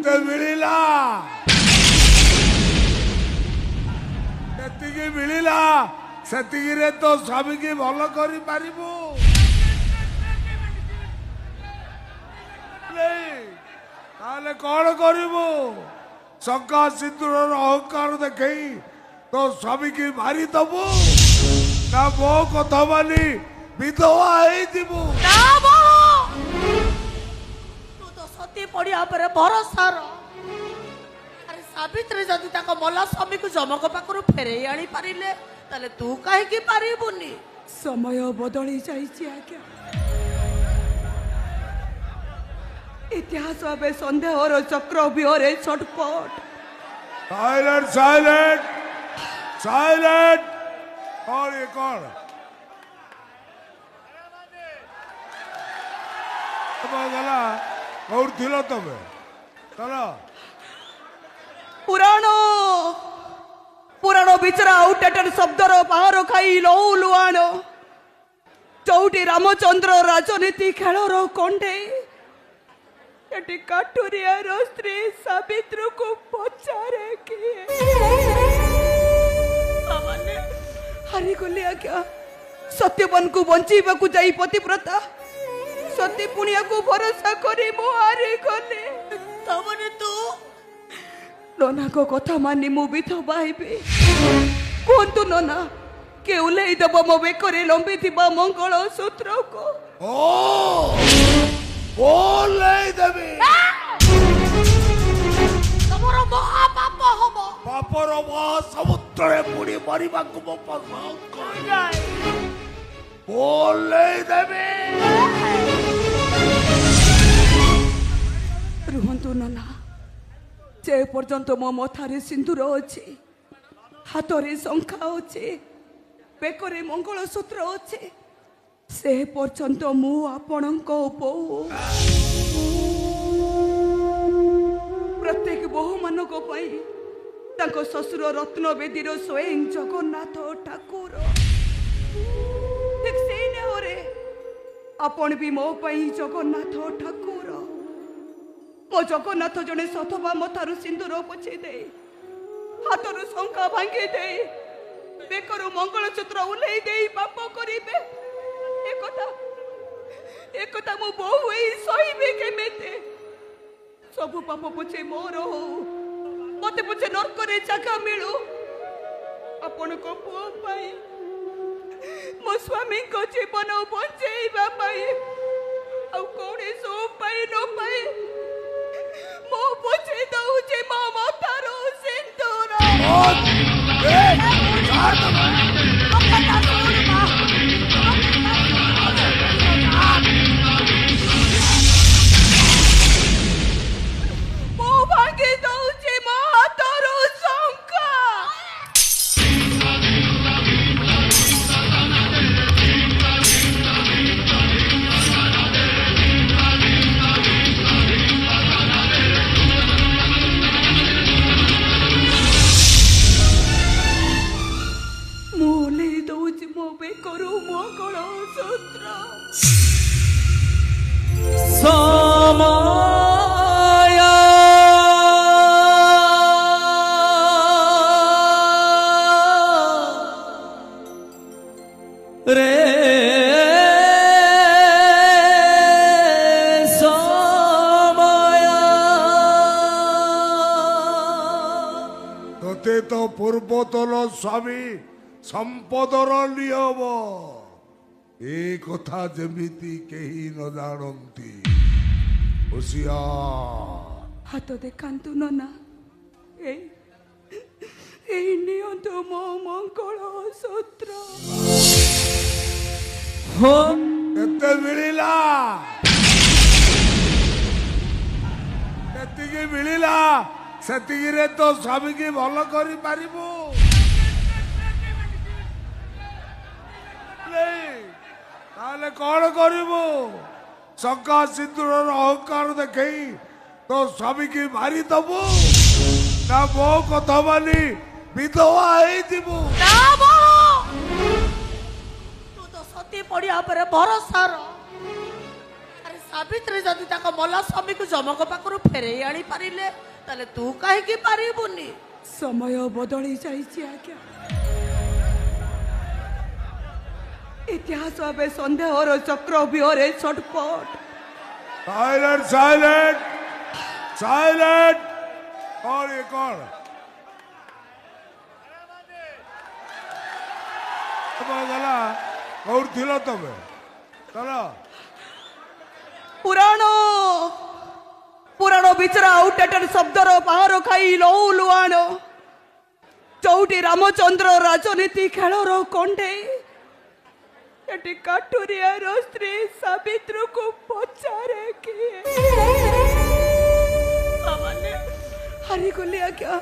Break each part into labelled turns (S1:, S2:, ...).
S1: ମିଳିଲା ଯେତିକି ମିଳିଲା ସେତିକିରେ ତ ସ୍ୱାମୀକି ଭଲ କରିପାରିବୁ। ତାହେଲେ କଣ କରିବୁ? ଶଙ୍କା ସିନ୍ଦୁରର ଅହଙ୍କାର ଦେଖେଇ ତୋ ସ୍ୱାମୀକି ମାରିଦବୁ ନା ମୋ କଥା ମାନି ବିଧବା ହେଇଯିବୁ?
S2: ସତୀ ପଡ଼ିଆ ଉପରେ ଭରସାର ଆରେ ସାବିତ୍ରୀ ଯଦି ତାଙ୍କ ମଲା ସ୍ୱାମୀକୁ ଯମକ ପାଖରୁ ଫେରେଇ ଆଣି ପାରିଲେ ତାହେଲେ ତୁ କାହିଁକି ପାରିବୁନି?
S3: ସମୟ ବଦଳି ଯାଇଛି ଆଜ୍ଞା। ଇତିହାସ ଏବେ ସନ୍ଦେହର ଚକ୍ର ବିହରେ ଛଟପଟ।
S1: Silent silent silent. କଣ ଇଏ କଣ ଗଲା? କୋଉଠି ଥିଲ ତମେ? ଚାଲ
S3: ପୁରାଣ ପୁରାଣ ବିଚରା ଆଉଟେଟେଡ ଶବ୍ଦର ପାହାର ଖାଇ ଲହୁ ଲୁହାଣ ଚଉଟି ରାମଚନ୍ଦ୍ର ରାଜନୀତି ଖେଳର କଣ୍ଢେଇ ଏଠି କାଠୁରିଆର ସ୍ତ୍ରୀ ସାବିତ୍ରୀକୁ ପଚାରେ କିଏ? ହାରିଗଲି ଆଜ୍ଞା। ସତ୍ୟବାନକୁ ବଞ୍ଚେଇବାକୁ ଯାଇ ପତିବ୍ରତା ସତୀ ପୁଣିଆକୁ ଭରସା କରି ମୁଁ ହାରିଗଲି।
S2: ତାମାନେ ତୁ
S3: ନନାଙ୍କ କଥା ମାନି ମୁଁ ବିଧବା ହେବି। କୁହନ୍ତୁ ନନା, କିଏ ଓହ୍ଲେଇ ଦେବ ମୋ ବେକରେ ଲମ୍ବିଥିବା ମଙ୍ଗଳ ସୂତ୍ରକୁ?
S1: ଓହ୍ଲେଇ ଦେବି।
S2: ତମର ମହାପାପ ହବ।
S1: ପାପର ମହାସମୁଦ୍ରରେ ବୁଡ଼ି ମରିବାକୁ ମୋ ପସନ୍ଦ ନାହିଁ। ଓହ୍ଲେଇ ଦେବି।
S3: ରୁହନ୍ତୁ ନନା, ଯେ ପର୍ଯ୍ୟନ୍ତ ମୋ ମଥାରେ ସିନ୍ଦୁର ଅଛି, ହାତରେ ଶଙ୍ଖା ଅଛି, ବେକରେ ମଙ୍ଗଳସୂତ୍ର ଅଛି, ସେ ପର୍ଯ୍ୟନ୍ତ ମୁଁ ଆପଣଙ୍କ ବୋହୂ। ପ୍ରତ୍ୟେକ ବୋହୂମାନଙ୍କ ପାଇଁ ତାଙ୍କ ଶ୍ୱଶୁର ରତ୍ନବେଦୀର ସ୍ୱୟଂ ଜଗନ୍ନାଥ ଠାକୁର। ଠିକ୍ ସେଇ ନେହରେ ଆପଣ ବି ମୋ ପାଇଁ ଜଗନ୍ନାଥ ଠାକୁର। ମୋ ଜଗନ୍ନାଥ ଜଣେ ସଧବା ମଥାରୁ ସିନ୍ଦୁର ପୋଛି ଦେଇ, ହାତରୁ ଶଙ୍ଖା ଭାଙ୍ଗି ଦେଇ, ବେକରୁ ମଙ୍ଗଳସୂତ୍ର ଓହ୍ଲେଇ ଦେଇ ପାପ କରିବେ। ଏକଥା ମୁଁ ବୋହୂ ହେଇ ସହିବି କେମିତି? ସବୁ ପାପ ପଛେ ମୋର ହଉ, ମତେ ପଛେ ନର୍କରେ ଜାଗା ମିଳୁ। ଆପଣଙ୍କ ପୁଅ ପାଇଁ, ମୋ ସ୍ୱାମୀଙ୍କ ଜୀବନ ବଞ୍ଚେଇବା ପାଇଁ, ଆଉ କୌଣସି ଉପାୟ ନ ପାଇ ମୁଁ ପୋଛି ଦଉଛି ମୋ ମଥାରୁ ସିନ୍ଦୁର। ମୁଁ ଭାଙ୍ଗି ଦଉଛି ମୋ ହାତରୁ ଶଙ୍ଖା। ମୁଁ ଓହ୍ଲେଇ ଦଉଛି ମୋ ବେକରୁ ମଙ୍ଗଳସୂତ୍ର।
S1: ତୋତେ ତ ପୂର୍ବତନ ସ୍ୱାମୀ ସମ୍ପଦର ନିୟମ ଏ କଥା ଯେମିତି କେହି ନ ଜାଣନ୍ତି।
S3: ହାତ ଦେଖାନ୍ତୁ ନନା, ଏଇ ନିଅନ୍ତୁ ମୋ ମଙ୍ଗଳସୂତ୍ର।
S1: କେତେ ମିଳିଲା? ଯେତିକି ମିଳିଲା ସେତିକିରେ ତ ସ୍ୱାମୀକି ଭଲ କରିପାରିବୁ। ତାହେଲେ କଣ କରିବୁ? ଶଙ୍କା ସିନ୍ଦୁରର ଅହଙ୍କାର ଦେଖେଇ ତୋ ସ୍ୱାମୀକି ମାରିଦବୁ ନା ମୋ କଥା ମାନି ବିଧବା ହେଇଯିବୁ?
S2: ତୁ ତ ସତୀ ପଡ଼ିଆ ଉପରେ ଭରସାର ଆରେ ସାବିତ୍ରୀ ଯଦି ତାଙ୍କ ମଲା ସ୍ୱାମୀକୁ ଯମକ ପାଖରୁ ଫେରେଇ ଆଣି ପାରିଲେ ତାହେଲେ ତୁ କାହିଁକି ପାରିବୁନି?
S3: ସମୟ ବଦଳି ଯାଇଛି ଆଜ୍ଞା। ଇତିହାସ ଏବେ ସନ୍ଦେହର ଚକ୍ର ବିହରେ ଛଟପଟ।
S1: Silent silent silent. कौन ये कौन? गला कौन थिलो तबे? चलो
S3: पुराण पुराण बिचरा आउटडेटेड शब्दर बाहर खाई लौ लुआण चौटी रामचंद्र राजनीति खेलर कंडे एटी काटुरियार स्त्री सावित्री को पचारे किए हारी गली आज्ञा।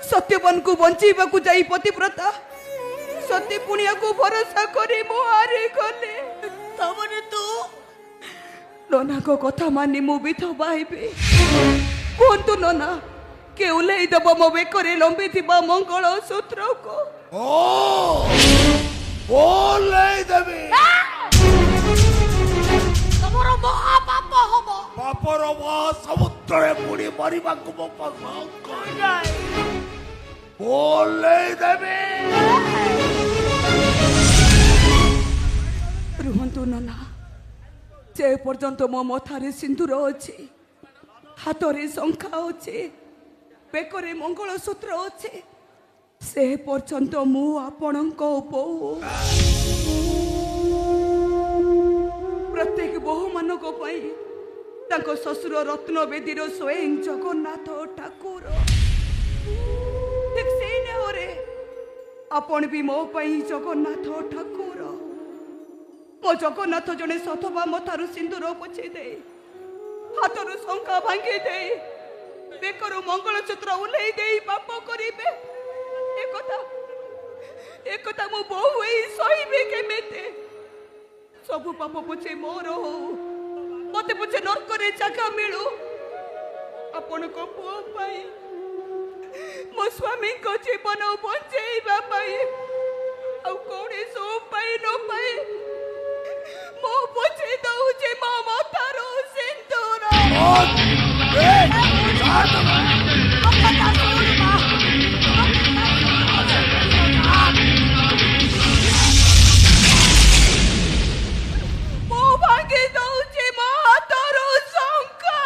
S3: सत्यवान को बंचीबा को जाई पतिव्रता सती पुनिया को भरोसा करी मो हारी गली।
S2: तमने तू
S3: नना को कथा मानी मु विधवा हेबी कहतु नना के उल्लई दब मो बेकरे लंबी थिबा मंगल सूत्र को।
S1: ओ बोल नहीं देबी
S2: तमर महा पाप हबो।
S1: पापर समुद्र बुड़ी मरिबा को बोल नहीं देबी।
S3: रुहंतु नना जे पर्यंत मो मथारे सिंदूर अच्छे हाथरे शंखा अच्छे बेकरे मंगलसूत्र अच्छे से पर्यंत मु आपणक बहु। प्रत्येक बहु मानक पई तांको ससुर रत्न बेदीर स्वयं जगन्नाथ ठाकुर ठीक से नेहरे आपण भी मो पई जगन्नाथ ठाकुर। मो जगन्नाथ जने सथवा मथारु सिंदूर पोछे दे हाथरु शंखा भांगी दे बेकरु मंगलसूत्र उल्लई दे पाप करिबे एकता मो बहु एई सहिबे केमेते। सब पाप पोछे मोर हो मते पोछे नरक रे जागा मिलु आपण को पुओ पाई मो स्वामी को जीवन बंचेइबा पाई आ कोणी सो पाई न पाई मो पोछे दउचे मो मथारो सिंदूर। मो भांगी दउचे मो हाथरो शंखा।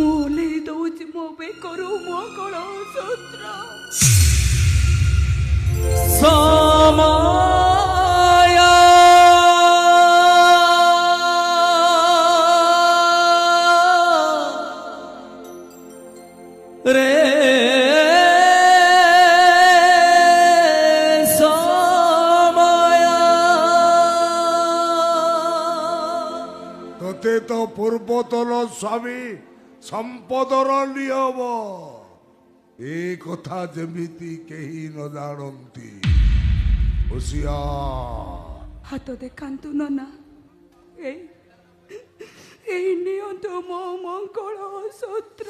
S3: मोले दउचे मो बेकरु मंगल सूत्र।
S1: तोते तो पूर्वतन स्वामी संपदर नियम ए कथा जेमिति केही न जानती होशियार।
S3: हाथ देखांतु नना ए नियंतु मो मंगल सूत्र।